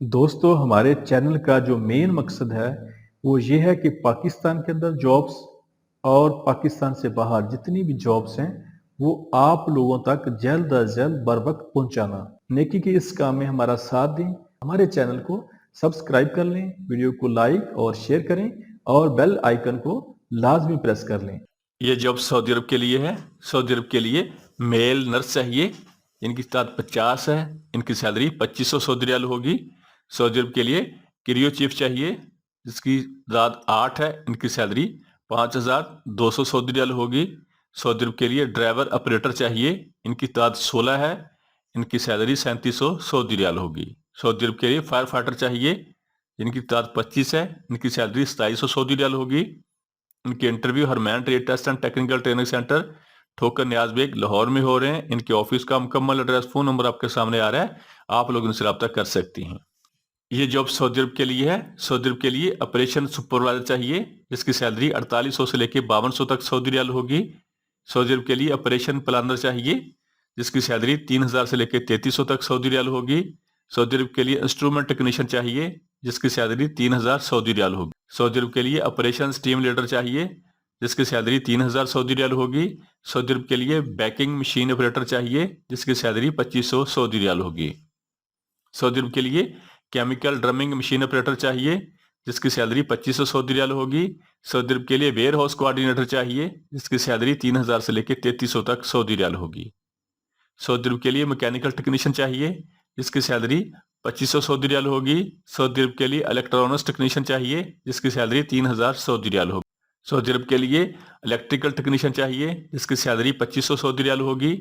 दोस्तों हमारे चैनल का जो मेन मकसद है वो ये है कि पाकिस्तान के अंदर जॉब्स और पाकिस्तान से बाहर जितनी भी जॉब्स हैं वो आप लोगों तक जल्द अज जल्द बर वक्त पहुंचाना। नेकी के इस काम में हमारा साथ दें, हमारे चैनल को सब्सक्राइब कर लें, वीडियो को लाइक और शेयर करें और बेल आइकन को लाजमी प्रेस कर लें। ये जॉब सऊदी अरब के लिए है। सऊदी अरब के लिए मेल नर्स चाहिए। इनकी तादाद 50 है। इनकी सैलरी 2500 सऊदी रियाल होगी। सऊदी अरब के लिए क्रियो चीफ चाहिए जिसकी तादाद 8 है। इनकी सैलरी 5200 सऊदी रियाल होगी। सऊदी अरब के लिए ड्राइवर ऑपरेटर चाहिए। इनकी तादाद 16 है। इनकी सैलरी 3700 सऊदी रियाल होगी। सऊदी अरब के लिए फायर फाइटर चाहिए जिनकी तादाद 25 है। इनकी सैलरी 2700 सऊदी रियाल होगी। इनके इंटरव्यू हरमैन trade test and technical training centre Thokar Niaz bag Lahore में हो रहे हैं। इनके ऑफिस का मुकम्मल एड्रेस फोन नंबर आपके सामने आ रहा है, आप लोग इनसे रब्ता कर सकती हैं। ये जॉब सऊदी अरब के लिए है। सऊदी अरब के लिए ऑपरेशन सुपरवाइजर चाहिए जिसकी सैलरी 4800 से लेकर 5200 तक सऊदी रियाल होगी। सऊदी अरब के लिए ऑपरेशन प्लानर चाहिए जिसकी सैलरी 3000 से लेकर 3300 तक सऊदी रियाल होगी। सऊदी अरब के लिए इंस्ट्रूमेंट टेक्नीशियन चाहिए जिसकी सैलरी 3000 सऊदी रियाल होगी। सऊदी अरब के लिए ऑपरेशन टीम लीडर चाहिए जिसकी सैलरी 3000 सऊदी रियाल होगी। सऊदी अरब के लिए बैकिंग मशीन ऑपरेटर चाहिए जिसकी सैलरी 2500 सऊदी रियाल होगी। सऊदी अरब के लिए केमिकल ड्रमिंग मशीन ऑपरेटर चाहिए जिसकी सैलरी 2500 सऊदी रियाल होगी। सऊदी अरब के लिए वेयर हाउस कोऑर्डिनेटर चाहिए जिसकी सैलरी 3000 से लेकर 3300 तक सऊदी रियाल होगी। सऊदी अरब के लिए मैकेनिकल टेक्नीशियन चाहिए जिसकी सैलरी 2500 सऊदी रियाल होगी। सऊदी अरब के लिए इलेक्ट्रॉनिक्स टेक्नीशियन चाहिए जिसकी सैलरी 3000 सऊदी रियाल होगी। सऊदी अरब के लिए इलेक्ट्रिकल टेक्नीशियन चाहिए जिसकी सैलरी 2500 सऊदी रियाल होगी।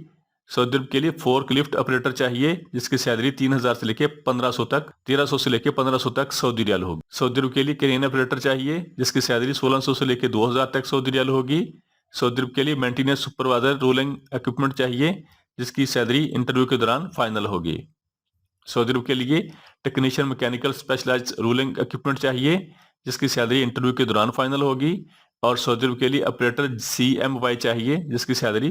सऊदी अरब के लिए फोर्क लिफ्ट ऑपरेटर चाहिए जिसकी सैलरी 3000 से लेकर 1500 तक 1300 से लेकर 1500 तक सऊदी रियाल होगी। सऊदी अरब के लिए क्रेन ऑपरेटर चाहिए जिसकी सैलरी 1600 से लेकर 2000 तक सऊदी रियाल होगी। सऊदी अरब के लिए मेंटेनेंस सुपरवाइजर रोलिंग इक्विपमेंट चाहिए जिसकी सैलरी इंटरव्यू के दौरान फाइनल होगी। सऊदी अरब के लिए technician mechanical specialized rolling equipment चाहिए जिसकी सैलरी इंटरव्यू के दौरान फाइनल होगी। और सऊदी अरब के लिए ऑपरेटर CMY चाहिए जिसकी सैलरी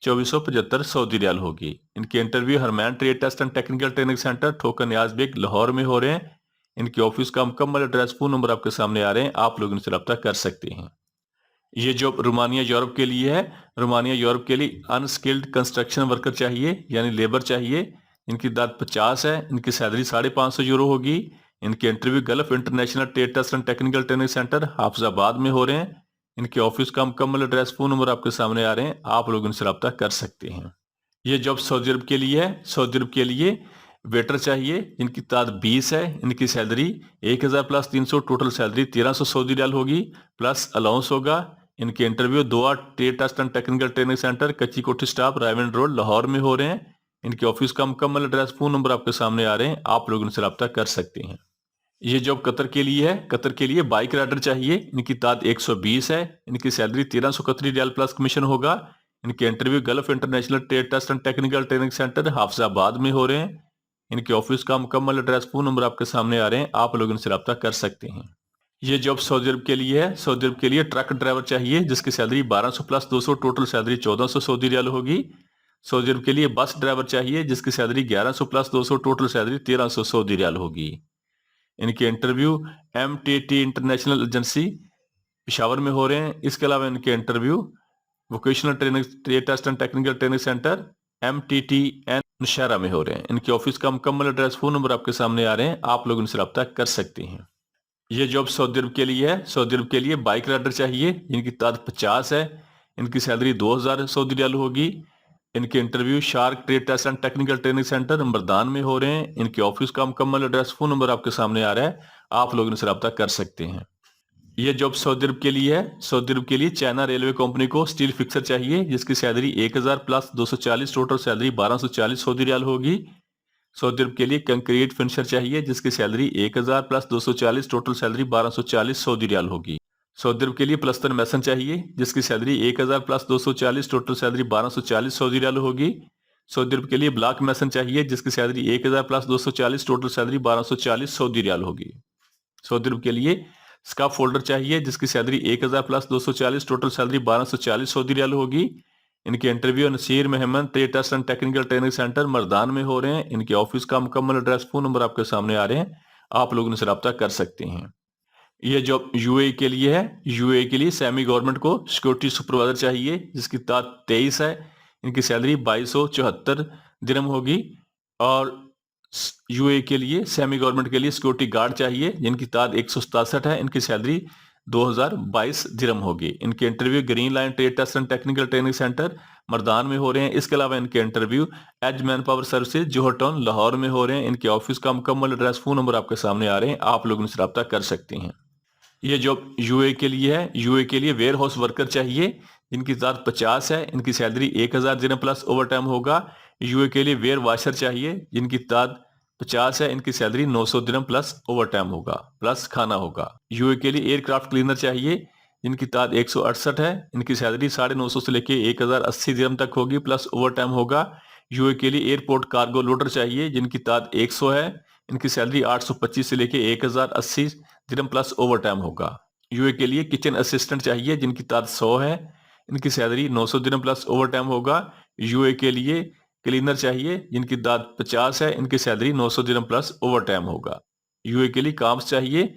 2475 सऊदी रियाल होगी। इनके इंटरव्यू हरमैन trade test and technical training centre Thokar Niaz bag Lahore में हो रहे हैं। इनके ऑफिस का मुकम्मल एड्रेस फोन नंबर आपके सामने आ रहे हैं, आप लोग इनसे रब्ता कर सकते हैं। ये जॉब रोमानिया यूरोप के लिए है। रोमानिया यूरोप के लिए अनस्किल्ड कंस्ट्रक्शन वर्कर चाहिए यानी लेबर चाहिए। इनकी तादाद 50 है। इनकी सैलरी 550 यूरो होगी। इनके interview Gulf international trade test and technical training centre Hafizabad में हो रहे हैं। इनके ऑफिस का मुकम्मल एड्रेस फोन नंबर आपके सामने आ रहे हैं, आप लोग इनसे रब्ता कर सकते हैं। ये जॉब सऊदी अरब के लिए है। सऊदी अरब के लिए वेटर चाहिए इनकी तादाद 20 है। इनकी salary 1000 plus 300 total salary 1300 Saudi riyal होगी प्लस अलाउंस होगा। इनके इंटरव्यू दोआ trade test and technical training centre Kachchi Kothi staff रायवन road Lahore में हो रहे हैं। इनके ऑफिस का मुकम्मल एड्रेस फोन नंबर आपके सामने आ रहे हैं, आप लोग इनसे रब्ता कर सकते हैं। ये जॉब कतर के लिए है। कतर के लिए बाइक राइडर चाहिए। इनकी तादाद 120 है। इनकी सैलरी 1300 कतरी रियाल प्लस कमीशन होगा। इनके interview Gulf international trade test and technical training centre Hafizabad में हो रहे हैं। इनके ऑफिस का मुकम्मल एड्रेस फोन नंबर आपके सामने आ रहे हैं, आप लोग इनसे रब्ता कर सकते हैं। ये जॉब सऊदी अरब के लिए है। सऊदी अरब के लिए ट्रक ड्राइवर चाहिए जिसकी salary 1200 plus 200 total salary 1400 Saudi riyal होगी। सऊदी अरब के लिए बस ड्राइवर चाहिए जिसकी salary 1100 plus 200 total salary 1300 Saudi riyal होगी। इनके interview MTT international agency Peshawar में हो रहे हैं। इसके अलावा इनके interview vocational training trade test and technical training centre MTTN Nowshera में हो रहे हैं। इनके ऑफिस का मुकम्मल एड्रेस फोन नंबर आपके सामने आ रहे हैं, आप लोग इनसे रब्ता कर सकते हैं। ये जॉब सऊदी अरब के लिए है। सऊदी अरब के लिए बाइक राइडर चाहिए जिनकी तादाद 50 है। इनकी सैलरी 2000 सऊदी रियाल होगी। इनके interview shark trade test and technical training centre Mardan में हो रहे हैं। इनके ऑफिस का मुकम्मल एड्रेस फोन नंबर आपके सामने आ रहा है, आप लोग इनसे रब्ता कर सकते हैं। ये जॉब सऊदी अरब के लिए है। सऊदी अरब के लिए चाइना रेलवे कंपनी को स्टील फिक्सर चाहिए जिसकी salary 1000 plus 240 total salary 1240 Saudi riyal होगी। सऊदी अरब के लिए कंक्रीट फिनिशर चाहिए जिसकी salary 1000 plus 240 total salary 1240 Saudi riyal होगी। सऊदी अरब के लिए प्लस्तर मैसन चाहिए जिसकी salary 1000 plus 240 total salary 1240 Saudi riyal होगी। सऊदी अरब के लिए ब्लॉक मैसन चाहिए जिसकी salary 1000 plus 240 total salary 1240 Saudi riyal होगी। सऊदी अरब के लिए स्काफ फोल्डर चाहिए जिसकी salary 1000 plus 240 total salary 1240 Saudi riyal होगी। इनके इंटरव्यू नसीर मेहमन trade test and technical training centre Mardan में हो रहे हैं। इनके ऑफिस का मुकम्मल एड्रेस फोन नंबर आपके सामने आ रहे हैं, आप लोग इनसे रब्ता कर सकते हैं। ये जॉब यूएई के लिए है। यूएई के लिए सेमी गवर्नमेंट को सिक्योरिटी सुपरवाइजर चाहिए जिसकी तादाद 23 है। इनकी सैलरी 2274 दिरहम होगी। और यूएई के लिए सेमी गवर्नमेंट के लिए सिक्योरिटी गार्ड चाहिए जिनकी तादाद 167 है। इनकी सैलरी 2022 दिरहम होगी। इनके interview green line trade test and technical training centre Mardan में हो रहे हैं। इसके अलावा इनके interview edge man power services Johar town Lahore में हो रहे हैं। इनके ऑफिस का मुकम्मल एड्रेस, फोन नंबर आपके सामने आ रहे हैं, आप लोग इनसे रब्ता कर सकते हैं। ये जॉब यूए के लिए है। यूए के लिए वेयर हाउस वर्कर चाहिए जिनकी तादाद 50 है। इनकी सैलरी 1000 दिरहम प्लस ओवर टाइम होगा। यूए के लिए वेयर वाशर चाहिए जिनकी तादाद 50 है। इनकी salary 900 dirham plus overtime होगा, प्लस खाना होगा। यूए के लिए एयरक्राफ्ट क्लीनर चाहिए जिनकी तादाद 168 है। इनकी सैलरी 950 से लेके 1080 दिरहम तक होगी, प्लस ओवर टाइम होगा। यूए के लिए एयरपोर्ट कार्गो लोडर चाहिए जिनकी तादाद 100 है। इनकी सैलरी 825 से लेके 1080 दिरहम प्लस ओवर टाइम होगा। यूए के लिए किचन असिस्टेंट चाहिए जिनकी तादाद 100 है। इनकी salary 900 dirham plus overtime होगा। यूए के लिए क्लीनर चाहिए जिनकी तादाद 50 है। इनकी salary 900 dirham plus overtime होगा। यूए के लिए काम्स चाहिए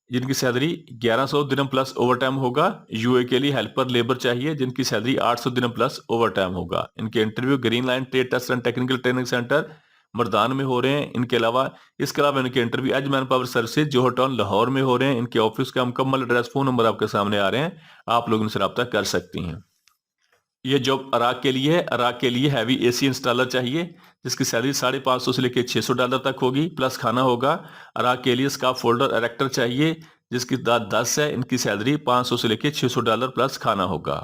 जिनकी salary 1100 dirham plus overtime होगा। यूए के लिए हेल्पर लेबर चाहिए जिनकी salary 800 dirham plus overtime होगा। इनके interview green line trade test and technical training centre Mardan में हो रहे हैं। इसके अलावा इनके interview edge man power services Johar town Lahore में हो रहे हैं। इनके ऑफिस का मुकम्मल एड्रेस, फोन नंबर आपके सामने आ रहे हैं, आप लोग इनसे रब्ता कर सकती हैं। ये जॉब अराक के लिए है। अराक के लिए हैवी एसी इंस्टॉलर चाहिए जिसकी सैलरी $550 से लेकर $600 तक होगी, प्लस खाना होगा। अराक के लिए स्काफ फोल्डर एरेक्टर चाहिए जिसकी तादाद 10 है। इनकी सैलरी $500 से लेकर $600 प्लस खाना होगा।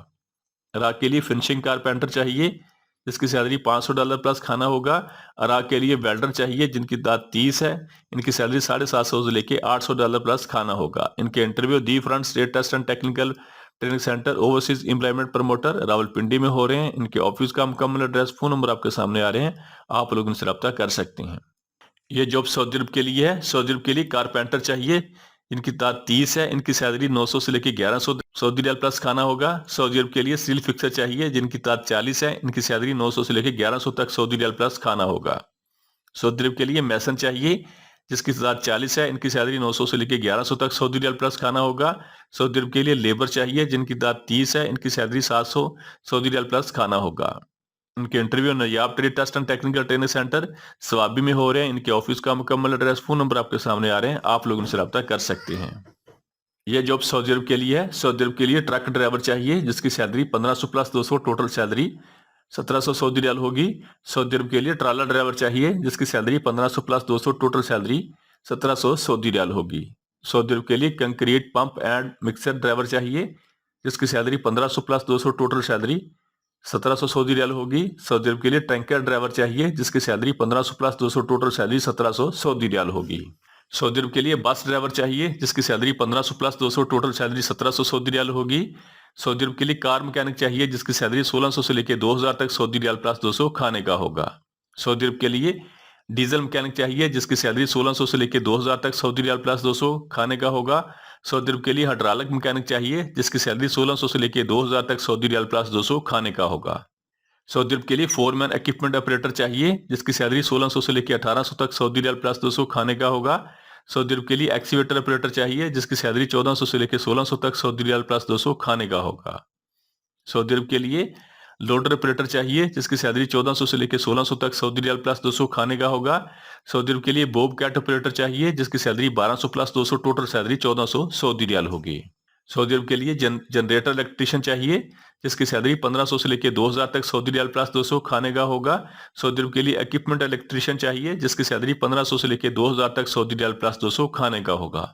अराक के लिए फिनिशिंग कारपेंटर चाहिए जिसकी सैलरी $500 प्लस खाना होगा। अराक के लिए वेल्डर चाहिए जिनकी तादाद 30 है। इनकी सैलरी $750 से लेके $800 प्लस खाना होगा। इनके interview the front state test and technical training centre overseas employment promoter Rawalpindi में हो रहे हैं। इनके ऑफिस का मुकम्मल एड्रेस, फोन नंबर आपके सामने आ रहे हैं, आप लोग इनसे रब्ता कर सकते हैं। ये जॉब सऊदी अरब के लिए है। सऊदी अरब के लिए कारपेंटर चाहिए इनकी तादाद 30 है। इनकी सैलरी 900 से लेकर 1100 सऊदी रियाल प्लस खाना होगा। सऊदी अरब के लिए स्टील फिक्सर चाहिए जिनकी तादाद 40 है। इनकी सैलरी 900 से लेकर 1100 तक सऊदी रियाल प्लस खाना होगा। सऊदी अरब के लिए मैसन चाहिए जिसकी तादाद 40 है। इनकी सैलरी 900 से लेकर 1100 तक सऊदी रियाल प्लस खाना होगा। सऊदी अरब के लिए लेबर चाहिए जिनकी तादाद 30 है। इनकी सैलरी 700 सऊदी रियाल प्लस खाना होगा। इनके interview Nayab trade test and technical training centre Swabi में हो रहे हैं। इनके ऑफिस का मुकम्मल एड्रेस, फोन नंबर आपके सामने आ रहे हैं, आप लोग इनसे रब्ता कर सकते हैं। यह जॉब सऊदी अरब के लिए है। सऊदी अरब के लिए ट्रक ड्राइवर चाहिए जिसकी salary 1500 plus 200, total salary 1700 Saudi riyal होगी। सऊदी अरब के लिए ट्राला ड्राइवर चाहिए जिसकी salary 1500 plus 200, total salary 1700 Saudi riyal होगी। सऊदी अरब के लिए concrete pump and mixer driver चाहिए जिसकी salary 1500 plus 200, total salary 1700 Saudi riyal होगी। सऊदी अरब के लिए टैंकर ड्राइवर चाहिए जिसकी salary 1500 plus 200, total salary 1700 Saudi riyal होगी। सऊदी अरब के लिए बस ड्राइवर चाहिए जिसकी salary 1500 plus 200, total salary 1700 Saudi riyal होगी। सऊदी अरब के लिए कार मैकेनिक चाहिए जिसकी सैलरी 1600 से लेकर 2000 तक सऊदी रियाल प्लस 200 खाने का होगा। सऊदी अरब के लिए डीजल मैकेनिक चाहिए जिसकी सैलरी 1600 से लेकर 2000 तक सऊदी रियाल प्लस 200 खाने का होगा। सऊदी अरब के लिए हाइड्रोलिक मैकेनिक चाहिए जिसकी सैलरी 1600 से लेकर 2000 तक सऊदी रियाल प्लस 200 खाने का होगा। सऊदी अरब के लिए फोरमैन इक्विपमेंट ऑपरेटर चाहिए जिसकी सैलरी 1600 से लेकर 1800 तक सऊदी रियाल प्लस 200 खाने का होगा। सऊदी अरब के लिए एक्सीवेटर ऑपरेटर चाहिए जिसकी सैलरी 1400 से लेकर 1600 तक सऊदी रियाल प्लस 200 खाने का होगा। सऊदी अरब के लिए लोडर ऑपरेटर चाहिए जिसकी सैलरी 1400 से लेकर 1600 तक सऊदी रियाल प्लस 200 खाने का होगा। सऊदी अरब के लिए बोब कैट ऑपरेटर चाहिए जिसकी salary 1200 plus 200, total salary 1400 Saudi riyal होगी। सऊदी अरब के लिए जनरेटर इलेक्ट्रीशियन चाहिए जिसकी सैलरी 1500 से लेकर 2000 तक सऊदी रियाल प्लस 200 खाने का होगा। सऊदी अरब के लिए इक्विपमेंट इलेक्ट्रीशियन चाहिए जिसकी सैलरी 1500 से लेकर 2000 तक सऊदी रियाल प्लस 200 खाने का होगा।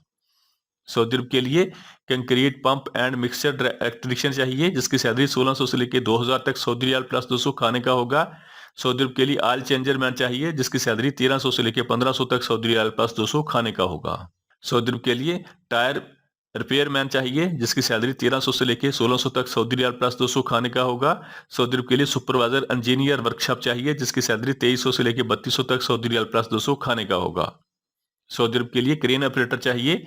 सऊदी अरब के लिए concrete pump and mixture electrician चाहिए जिसकी सैलरी 1600 से लेकर 2000 तक सऊदी रियाल प्लस 200 खाने का होगा। सऊदी अरब के लिए ऑयल चेंजर मैन चाहिए जिसकी सैलरी 1300 से लेकर 1500 तक सऊदी रियाल प्लस 200 खाने का होगा। सऊदी अरब के लिए टायर रिपेयर मैन चाहिए जिसकी सैलरी 1300 से लेकर 1600 तक सऊदी रियाल प्लस 200 खाने का होगा। सऊदी अरब के लिए सुपरवाइजर इंजीनियर वर्कशॉप चाहिए जिसकी सैलरी 2300 से लेकर 3200 तक सऊदी रियाल प्लस 200 खाने का होगा। सऊदी अरब के लिए क्रेन ऑपरेटर चाहिए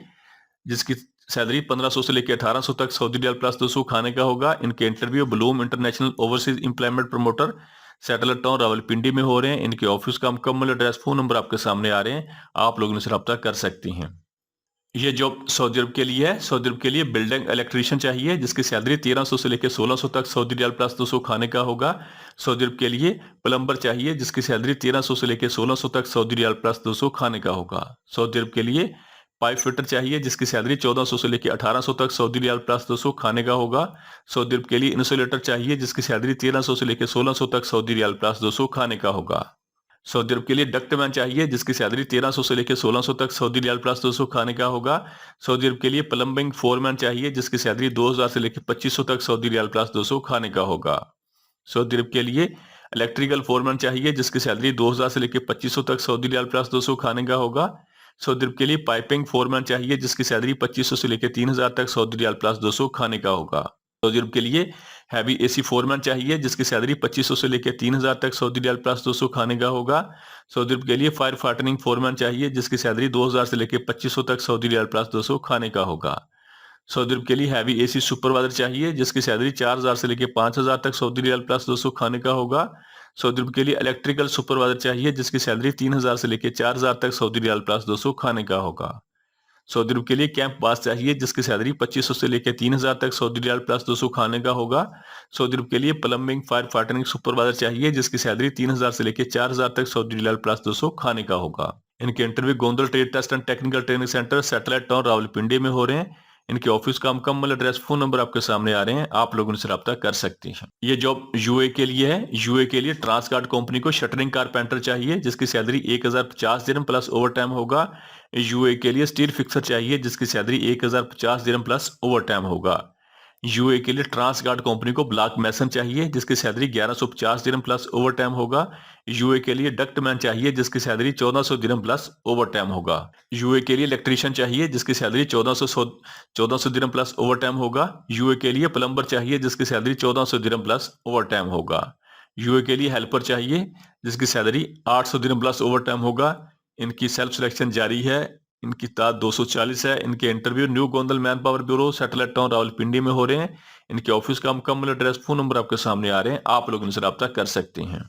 जिसकी सैलरी 1500 से लेकर 1800 तक सऊदी रियाल प्लस 200 खाने का होगा। इनके interview Bloom international overseas employment promoter satellite town Rawalpindi में हो रहे हैं। इनके ऑफिस का मुकम्मल एड्रेस, फोन नंबर आपके सामने आ रहे हैं, आप लोग इनसे रब्ता कर सकती हैं। ये जॉब सऊदी अरब के लिए है। सऊदी अरब के लिए बिल्डिंग इलेक्ट्रीशियन चाहिए जिसकी सैलरी 1300 से लेकर 1600 तक सऊदी रियाल प्लस 200 खाने का होगा। सऊदी अरब के लिए प्लम्बर चाहिए जिसकी सैलरी 1300 से लेकर 1600 तक सऊदी रियाल प्लस 200 खाने का होगा। सऊदी अरब के लिए पाइप फिटर चाहिए जिसकी सैलरी 1400 से लेकर 1800 तक सऊदी रियाल प्लस 200 खाने का होगा। सऊदी अरब के लिए इंसुलेटर चाहिए जिसकी सैलरी 1300 से लेकर 1600 तक सऊदी रियाल प्लस 200 खाने का होगा। सऊदी अरब के लिए डक्टमैन चाहिए जिसकी सैलरी 1300 से लेकर 1600 तक सऊदी रियाल प्लस 200 खाने का होगा। सऊदी अरब के लिए प्लम्बिंग फोरमैन चाहिए जिसकी सैलरी 2000 से लेकर 2500 तक सऊदी रियाल प्लस 200 खाने का होगा। सऊदी अरब के लिए इलेक्ट्रिकल फोरमैन चाहिए जिसकी सैलरी 2000 से लेकर 2500 तक सऊदी रियाल प्लस 200 खाने का होगा। सऊदी अरब के लिए पाइपिंग फोरमैन चाहिए जिसकी सैलरी 2500 से लेकर 3000 तक सऊदी रियाल प्लस 200 खाने का होगा। सऊदी अरब के लिए हैवी एसी फोरमैन चाहिए जिसकी सैलरी 2500 से लेकर 3000 तक सऊदी रियाल प्लस 200 खाने का होगा। सऊदी अरब के लिए फायर फाइटिंग फोरमैन चाहिए जिसकी सैलरी 2000 से लेकर 2500 तक सऊदी रियाल प्लस 200 खाने का होगा। सऊदी अरब के लिए हैवी एसी सुपरवाइजर चाहिए जिसकी सैलरी 4000 से लेकर 5000 तक सऊदी रियाल प्लस 200 खाने का होगा। सऊदी अरब के लिए इलेक्ट्रिकल सुपरवाइजर चाहिए जिसकी सैलरी 3000 से लेकर 4000 तक सऊदी रियाल प्लस 200 खाने का होगा। सऊदी अरब के लिए कैंप बास चाहिए जिसकी सैलरी 2500 से लेकर 3000 तक सऊदी रियाल प्लस 200 खाने का होगा। सऊदी अरब के लिए प्लम्बिंग फायर फाइटिंग सुपरवाइजर चाहिए जिसकी सैलरी 3000 से लेकर 4000 तक सऊदी रियाल प्लस 200 खाने का होगा। इनके interview Gondal trade test and technical training centre satellite town Rawalpindi में हो रहे हैं। इनके ऑफिस का मुकम्मल एड्रेस, फोन नंबर आपके सामने आ रहे हैं, आप लोग उनसे रब्ता कर सकती हैं। ये जॉब यूए के लिए है। यूए के लिए ट्रांसगार्ड कंपनी को शटरिंग कारपेंटर चाहिए जिसकी सैलरी 1050 दिरहम प्लस ओवर टाइम होगा। यूए के लिए स्टील फिक्सर चाहिए जिसकी सैलरी 1050 दिरहम प्लस ओवर टाइम होगा। यूए के लिए ट्रांसगार्ड कंपनी को ब्लॉक मैसन चाहिए जिसकी सैलरी 1150 दिरहम प्लस ओवर टाइम होगा। यूए के लिए डक्टमैन चाहिए जिसकी सैलरी 1400 दिरहम प्लस ओवर टाइम होगा। यूए के लिए इलेक्ट्रीशियन चाहिए जिसकी सैलरी 1400 दिरहम प्लस ओवर टाइम होगा। यूए के लिए प्लम्बर चाहिए जिसकी सैलरी 1400 दिरहम प्लस ओवर टाइम होगा। यूए के लिए हेल्पर चाहिए जिसकी salary 800 dirham plus overtime होगा। इनकी सेल्फ सिलेक्शन जारी है। इनकी तादाद 240 है। इनके interview new Gondal man power bureau satellite town Rawalpindi में हो रहे हैं। इनके ऑफिस का मुकम्मल एड्रेस, फोन नंबर आपके सामने आ रहे हैं, आप लोग इनसे रब्ता कर सकते हैं।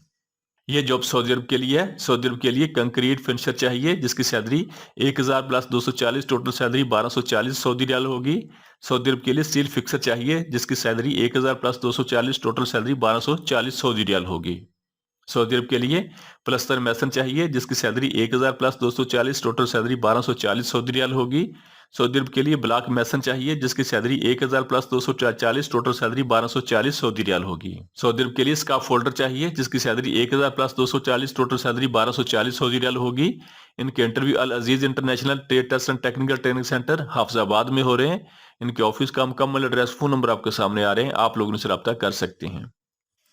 ये जॉब सऊदी अरब के लिए है। सऊदी अरब के लिए कंक्रीट फिनिशर चाहिए जिसकी salary 1000 plus 240, total salary 1240 Saudi riyal होगी। सऊदी अरब के लिए स्टील फिक्सर चाहिए जिसकी salary 1000 plus 240, total salary 1240 Saudi riyal होगी। सऊदी अरब के लिए प्लस्तर मैसन चाहिए जिसकी salary 1000 plus 240, total salary 1240 Saudi riyal होगी। सऊदी अरब के लिए ब्लॉक मैसन चाहिए जिसकी salary 1000 plus 240, total salary 1240 Saudi riyal होगी। सऊदी अरब के लिए स्काफ फोल्डर चाहिए जिसकी salary 1000 plus 240, total salary 1240 Saudi riyal होगी। इनके interview Al Aziz international trade test and technical training centre Hafizabad में हो रहे हैं। इनके ऑफिस का मुकम्मल एड्रेस, फोन नंबर आपके सामने आ रहे हैं, आप लोग इनसे रब्ता कर सकते हैं।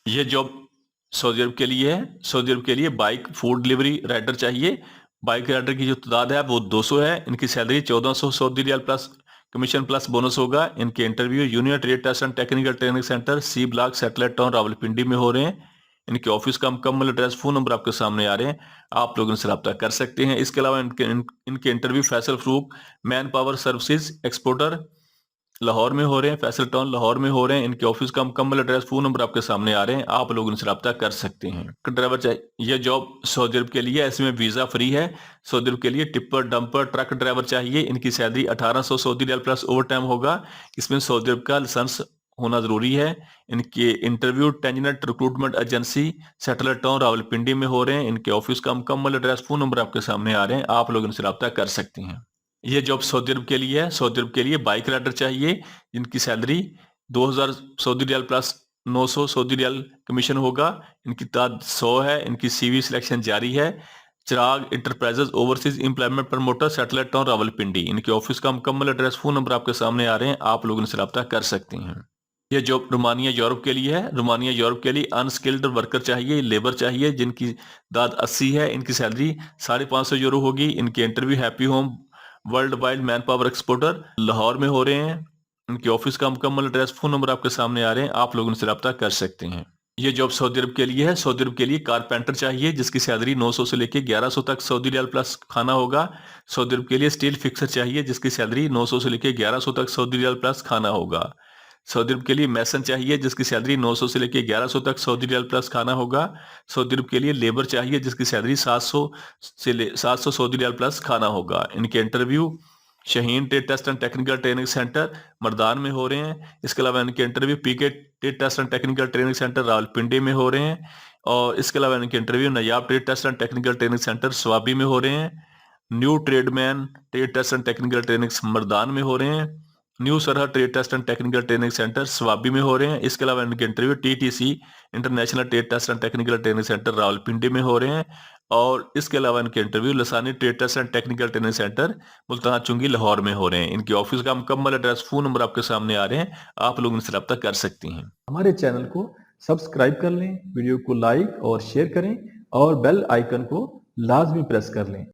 यह जॉब सऊदी अरब के लिए है। सऊदी अरब के लिए बाइक फूड डिलीवरी राइडर चाहिए। बाइक राइडर की जो तादाद है वो 200 है। इनकी salary 1400 Saudi riyal plus commission plus bonus होगा। इनके interview union trade test and technical training centre C block satellite town Rawalpindi में हो रहे हैं। इनके ऑफिस का मुकम्मल एड्रेस, फोन नंबर आपके सामने आ रहे हैं, आप लोग इनसे रब्ता कर सकते हैं। इसके अलावा इनके interview Faisal Farooq man power services exporter Lahore में हो रहे हैं। फैसल टाउन लाहौर में हो रहे हैं। इनके ऑफिस का मुकम्मल एड्रेस, फोन नंबर आपके सामने आ रहे हैं, आप लोग इनसे रब्ता कर सकते हैं। ड्राइवर चाहिए। यह जॉब सऊदी अरब के लिए है। इसमें वीजा फ्री है। सऊदी अरब के लिए टिप्पर डंपर ट्रक ड्राइवर चाहिए। इनकी salary 1800 Saudi riyal plus overtime होगा। इसमें सऊदी अरब का लाइसेंस होना जरूरी है। इनके इंटरव्यू टेंजनेट recruitment agency satellite town Rawalpindi में हो रहे हैं। इनके ऑफिस का मुकम्मल एड्रेस, फोन नंबर आपके सामने आ रहे हैं, आप लोग इनसे रब्ता कर सकते हैं। ये जॉब सऊदी अरब के लिए है। सऊदी अरब के लिए बाइक राइडर चाहिए जिनकी salary 2000 Saudi riyal plus 900 Saudi riyal commission होगा। इनकी तादाद 100 है। इनकी सीवी सिलेक्शन जारी है। Chirag enterprises overseas employment promoter satellite town Rawalpindi. इनके ऑफिस का मुकम्मल एड्रेस, फोन नंबर आपके सामने आ रहे हैं, आप लोग इनसे रब्ता कर सकते हैं। यह जॉब रोमानिया यूरोप के लिए है। रोमानिया यूरोप के लिए अनस्किल्ड वर्कर चाहिए, लेबर चाहिए जिनकी दाद 80 है। इनकी सैलरी 550 यूरो होगी। इनके interview happy home world wide man power exporter Lahore में हो रहे हैं। इनके ऑफिस का मुकम्मल एड्रेस, फोन नंबर आपके सामने आ रहे हैं, आप लोग इनसे रब्ता कर सकते हैं। ये जॉब सऊदी अरब के लिए है। सऊदी अरब के लिए कारपेंटर चाहिए जिसकी सैलरी 900 से लेकर 1100 तक सऊदी रियाल प्लस खाना होगा। सऊदी अरब के लिए स्टील फिक्सर चाहिए जिसकी सैलरी 900 से लेकर 1100 तक सऊदी रियाल प्लस खाना होगा। सऊदी अरब के लिए मैसन चाहिए जिसकी सैलरी 900 से लेकर 1100 तक सऊदी रियाल प्लस खाना होगा। सऊदी अरब के लिए लेबर चाहिए जिसकी सैलरी 700 सऊदी रियाल प्लस खाना होगा। इनके interview Shaheen trade test and technical training centre Mardan में हो रहे हैं। इसके अलावा इनके interview PK trade test and technical training centre Rawalpindi में हो रहे हैं। और इसके अलावा इनके interview Nayab trade test and technical training centre Swabi में हो रहे हैं। New tradesman trade test and technical training Mardan में हो रहे हैं। New Sarhad trade test and technical training centre Swabi में हो रहे हैं। इसके अलावा इनके interview TTC international trade test and technical training centre Rawalpindi में हो रहे हैं। और इसके अलावा इनके interview Lasani trade test and technical training centre मुल्ताना चुंगी लाहौर में हो रहे हैं। इनके ऑफिस का मुकम्मल एड्रेस, फोन नंबर आपके सामने आ रहे हैं, आप लोग इनसे रब्ता कर सकती हैं। हमारे चैनल को सब्सक्राइब कर लें, वीडियो को लाइक और शेयर करें और बेल आइकन को लाजमी प्रेस कर लें।